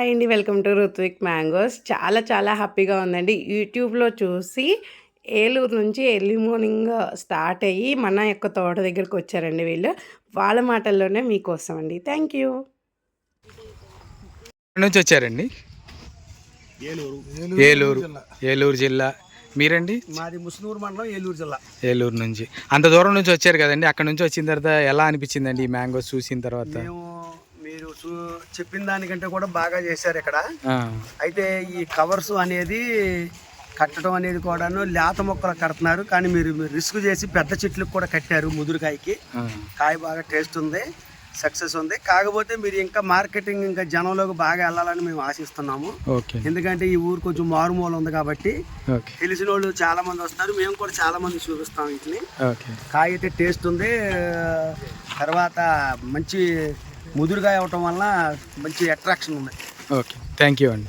Hi అండి, welcome to Ruthvik mangoes. చాలా చాలా హ్యాపీగా ఉందండి. యూట్యూబ్లో చూసి ఏలూరు నుంచి ఎర్లీ మార్నింగ్ స్టార్ట్ అయ్యి మన యొక్క తోట దగ్గరికి వచ్చారండి వీళ్ళు. వాళ్ళ మాటల్లోనే మీకోసం అండి. Thank you. నుంచి వచ్చారండి? ఏలూరు జిల్లా. మీరండి? మాది ముస్నూరు మండలం, ఏలూరు జిల్లా. ఏలూరు నుంచి అంత దూరం నుంచి వచ్చారు కదండి. అక్కడ నుంచి వచ్చిన తర్వాత ఎలా అనిపించిందండి ఈ మ్యాంగోస్ చూసిన తర్వాత? మీరు చెప్పిన దానికంటే కూడా బాగా చేశారు ఇక్కడ. అయితే ఈ కవర్స్ అనేది కట్టడం అనేది కూడాను లేత మొక్కలు కడుతున్నారు, కానీ మీరు రిస్క్ చేసి పెద్ద చెట్లకు కూడా కట్టారు. ముదురుకాయకి కాయ బాగా టేస్ట్ ఉంది, సక్సెస్ ఉంది. కాకపోతే మీరు ఇంకా మార్కెటింగ్ ఇంకా జనంలోకి బాగా వెళ్ళాలని మేము ఆశిస్తున్నాము. ఎందుకంటే ఈ ఊరు కొంచెం మారుమూల ఉంది కాబట్టి తెలిసిన వాళ్ళు చాలా మంది వస్తారు. మేము కూడా చాలా మంది చూపిస్తాం వీటిని. కాయ అయితే టేస్ట్ ఉంది, తర్వాత మంచి ముదురుగా అవ్వటం వల్ల మంచి అట్రాక్షన్ ఉంది. ఓకే, థ్యాంక్ యూ అండి.